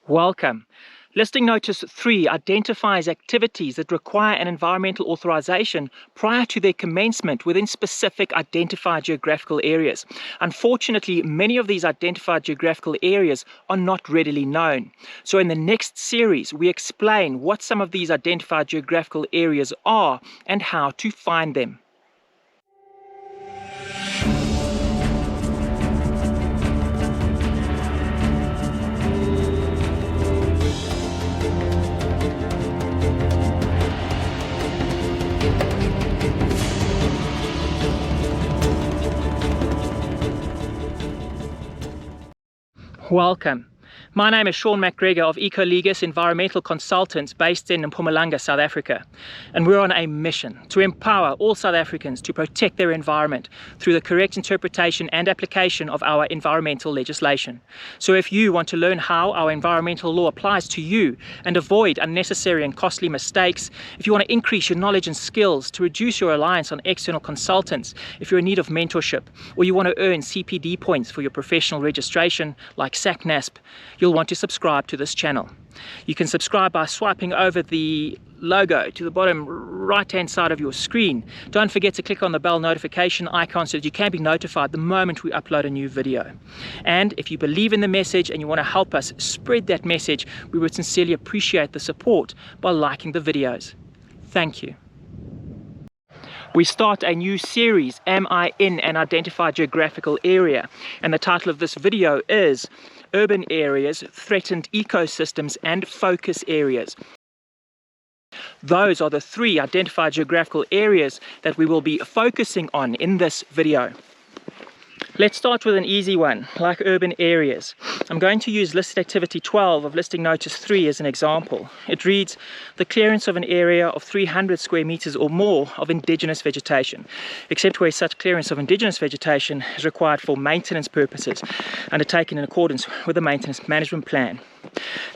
Welcome. Listing Notice 3 identifies activities that require an environmental authorization prior to their commencement within specific identified geographical areas. Unfortunately, many of these identified geographical areas are not readily known. So in the next series, we explain what some of these identified geographical areas are and how to find them. Welcome. My name is Sean McGregor of Ecolegus Environmental Consultants based in Mpumalanga, South Africa. And we're on a mission to empower all South Africans to protect their environment through the correct interpretation and application of our environmental legislation. So if you want to learn how our environmental law applies to you and avoid unnecessary and costly mistakes, if you want to increase your knowledge and skills to reduce your reliance on external consultants, if you're in need of mentorship, or you want to earn CPD points for your professional registration like SACNASP, you'll want to subscribe to this channel. You can subscribe by swiping over the logo to the bottom right hand side of your screen. Don't forget to click on the bell notification icon so that you can be notified the moment we upload a new video. And if you believe in the message and you want to help us spread that message, we would sincerely appreciate the support by liking the videos. Thank you. We start a new series, Am I in an Identified Geographical Area? And the title of this video is Urban Areas, Threatened Ecosystems and Focus Areas. Those are the three identified geographical areas that we will be focusing on in this video. Let's start with an easy one, like urban areas. I'm going to use listed activity 12 of listing notice 3 as an example. It reads, the clearance of an area of 300 square meters or more of indigenous vegetation, except where such clearance of indigenous vegetation is required for maintenance purposes, undertaken in accordance with the maintenance management plan.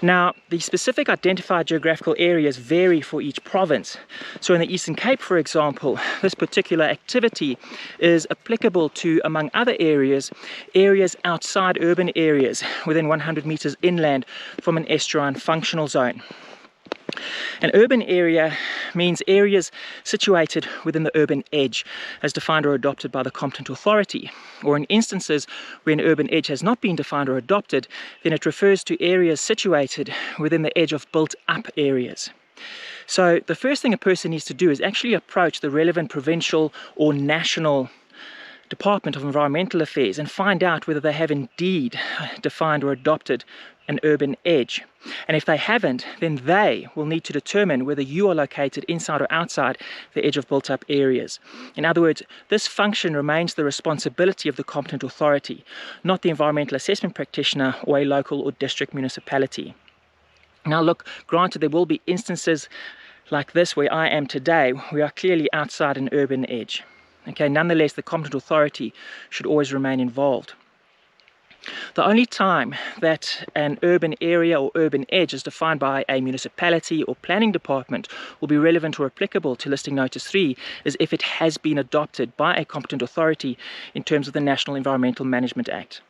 Now, the specific identified geographical areas vary for each province. So in the Eastern Cape, for example, this particular activity is applicable to, among other areas outside urban areas within 100 meters inland from an estuarine functional zone. An urban area means areas situated within the urban edge as defined or adopted by the competent authority, or in instances where an urban edge has not been defined or adopted, then it refers to areas situated within the edge of built-up areas. So the first thing a person needs to do is actually approach the relevant provincial or national Department of Environmental Affairs and find out whether they have indeed defined or adopted an urban edge. And if they haven't, then they will need to determine whether you are located inside or outside the edge of built-up areas. In other words, this function remains the responsibility of the competent authority, not the environmental assessment practitioner or a local or district municipality. Now look, granted there will be instances like this where I am today, we are clearly outside an urban edge. Okay, nonetheless, the competent authority should always remain involved. The only time that an urban area or urban edge is defined by a municipality or planning department will be relevant or applicable to listing notice 3 is if it has been adopted by a competent authority in terms of the National Environmental Management Act.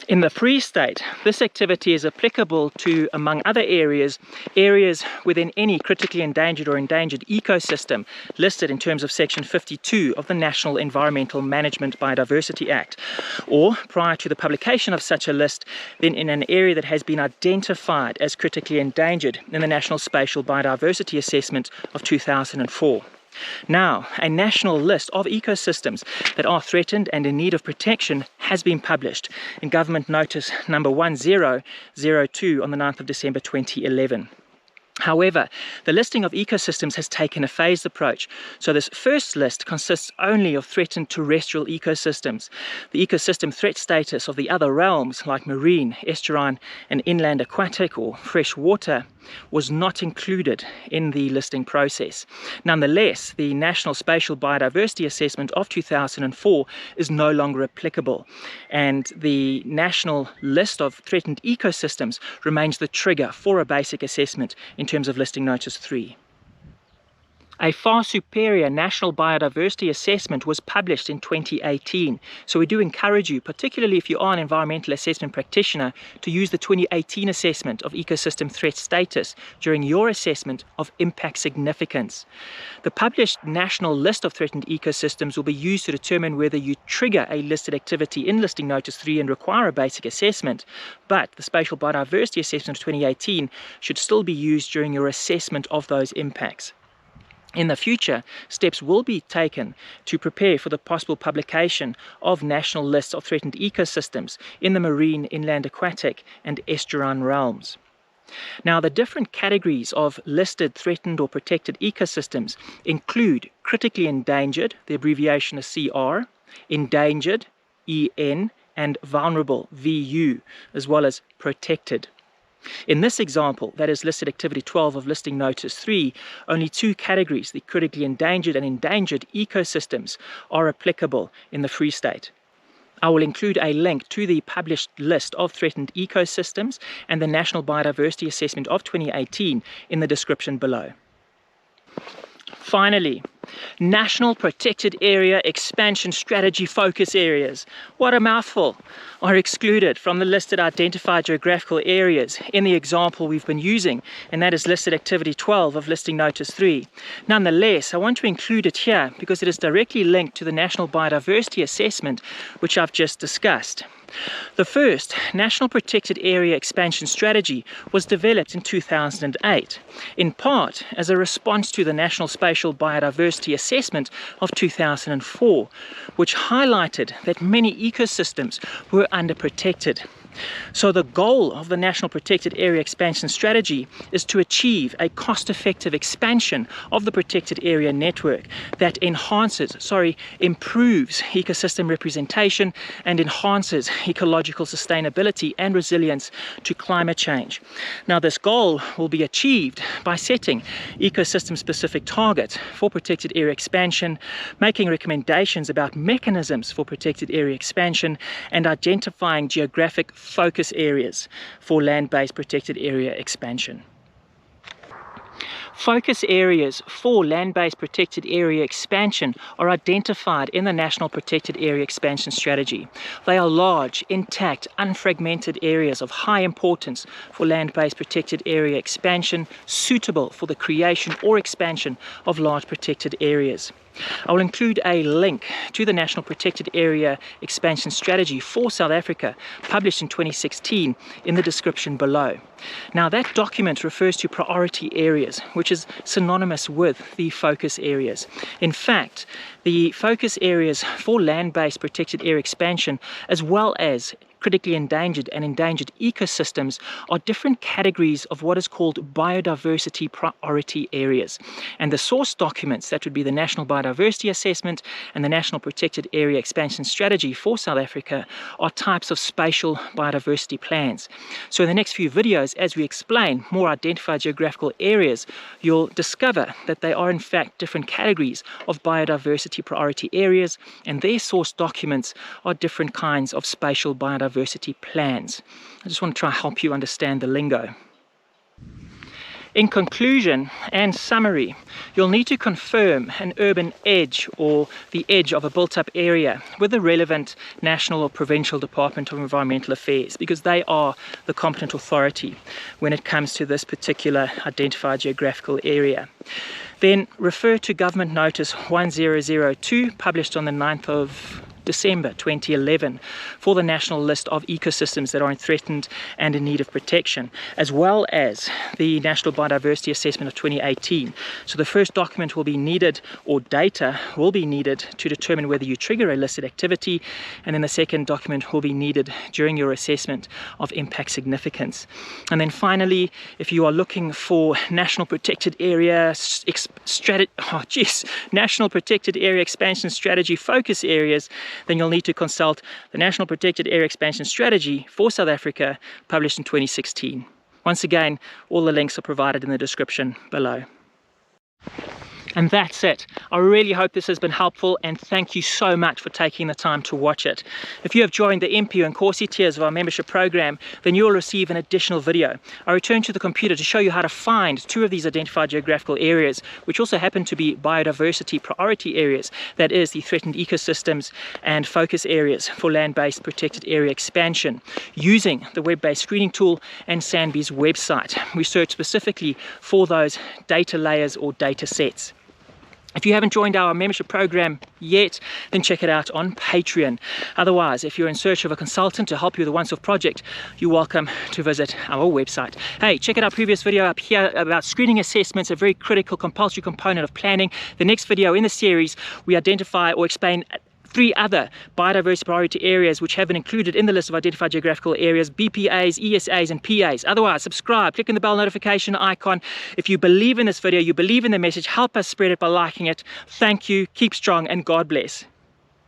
In the Free State, this activity is applicable to, among other areas within any critically endangered or endangered ecosystem listed in terms of Section 52 of the National Environmental Management Biodiversity Act, or prior to the publication of such a list, then in an area that has been identified as critically endangered in the National Spatial Biodiversity Assessment of 2004. Now, a national list of ecosystems that are threatened and in need of protection has been published in Government Notice number 1002 on the 9th of December 2011. However, the listing of ecosystems has taken a phased approach. So this first list consists only of threatened terrestrial ecosystems. The ecosystem threat status of the other realms like marine, estuarine and inland aquatic or fresh water was not included in the listing process. Nonetheless, the National Spatial Biodiversity Assessment of 2004 is no longer applicable, and the national list of threatened ecosystems remains the trigger for a basic assessment in terms of listing notice 3. A far superior national biodiversity assessment was published in 2018. So we do encourage you, particularly if you are an environmental assessment practitioner, to use the 2018 assessment of ecosystem threat status during your assessment of impact significance. The published national list of threatened ecosystems will be used to determine whether you trigger a listed activity in Listing Notice 3 and require a basic assessment, but the Spatial Biodiversity Assessment of 2018 should still be used during your assessment of those impacts. In the future, steps will be taken to prepare for the possible publication of national lists of threatened ecosystems in the marine, inland aquatic and estuarine realms. Now, the different categories of listed, threatened or protected ecosystems include critically endangered, the abbreviation is CR, endangered, EN, and vulnerable, VU, as well as protected. In this example, that is listed activity 12 of Listing Notice 3, only two categories, the critically endangered and endangered ecosystems, are applicable in the Free State. I will include a link to the published list of threatened ecosystems and the National Biodiversity Assessment of 2018 in the description below. Finally, National Protected Area Expansion Strategy Focus Areas, what a mouthful, are excluded from the listed identified geographical areas in the example we've been using, and that is listed activity 12 of Listing Notice 3. Nonetheless, I want to include it here because it is directly linked to the National Biodiversity Assessment which I've just discussed. The first National Protected Area Expansion Strategy was developed in 2008, in part as a response to the National Spatial Biodiversity Assessment of 2004, which highlighted that many ecosystems were underprotected. So the goal of the National Protected Area Expansion Strategy is to achieve a cost-effective expansion of the protected area network that improves ecosystem representation and enhances ecological sustainability and resilience to climate change. Now, this goal will be achieved by setting ecosystem-specific targets for protected area expansion, making recommendations about mechanisms for protected area expansion, and identifying geographic focus areas for land-based protected area expansion. Focus areas for land-based protected area expansion are identified in the National Protected Area Expansion Strategy. They are large, intact, unfragmented areas of high importance for land-based protected area expansion, suitable for the creation or expansion of large protected areas. I will include a link to the National Protected Area Expansion Strategy for South Africa, published in 2016, in the description below. Now, that document refers to priority areas, which is synonymous with the focus areas. In fact, the focus areas for land-based protected area expansion, as well as critically endangered and endangered ecosystems, are different categories of what is called biodiversity priority areas. And the source documents, that would be the National Biodiversity Assessment and the National Protected Area Expansion Strategy for South Africa, are types of spatial biodiversity plans. So in the next few videos, as we explain more identified geographical areas, you'll discover that they are in fact different categories of biodiversity priority areas, and their source documents are different kinds of spatial biodiversity plans. I just want to try and help you understand the lingo. In conclusion and summary, you'll need to confirm an urban edge or the edge of a built-up area with the relevant national or provincial Department of Environmental Affairs, because they are the competent authority when it comes to this particular identified geographical area. Then refer to Government Notice 1002, published on the 9th of December 2011, for the national list of ecosystems that are threatened and in need of protection, as well as the National Biodiversity Assessment of 2018. So the first document will be needed, or data will be needed, to determine whether you trigger a listed activity, and then the second document will be needed during your assessment of impact significance. And then finally, if you are looking for National Protected Area National Protected Area Expansion Strategy focus areas, then you'll need to consult the National Protected Area Expansion Strategy for South Africa, published in 2016. Once again, all the links are provided in the description below. And that's it. I really hope this has been helpful, and thank you so much for taking the time to watch it. If you have joined the MPU and Corsi tiers of our membership program, then you will receive an additional video. I return to the computer to show you how to find 2 of these identified geographical areas, which also happen to be biodiversity priority areas, that is the threatened ecosystems and focus areas for land-based protected area expansion, using the web-based screening tool and SANBI's website. We search specifically for those data layers or data sets. If you haven't joined our membership program yet, then check it out on Patreon. Otherwise, if you're in search of a consultant to help you with a once-off project, you're welcome to visit our website. Hey, check out our previous video up here about screening assessments, a very critical compulsory component of planning. The next video in the series, we identify or explain 3 other biodiversity priority areas which have been included in the list of identified geographical areas: BPAs, ESAs and PAs. Otherwise, subscribe, click on the bell notification icon. If you believe in this video, you believe in the message, help us spread it by liking it. Thank you, keep strong, and God bless.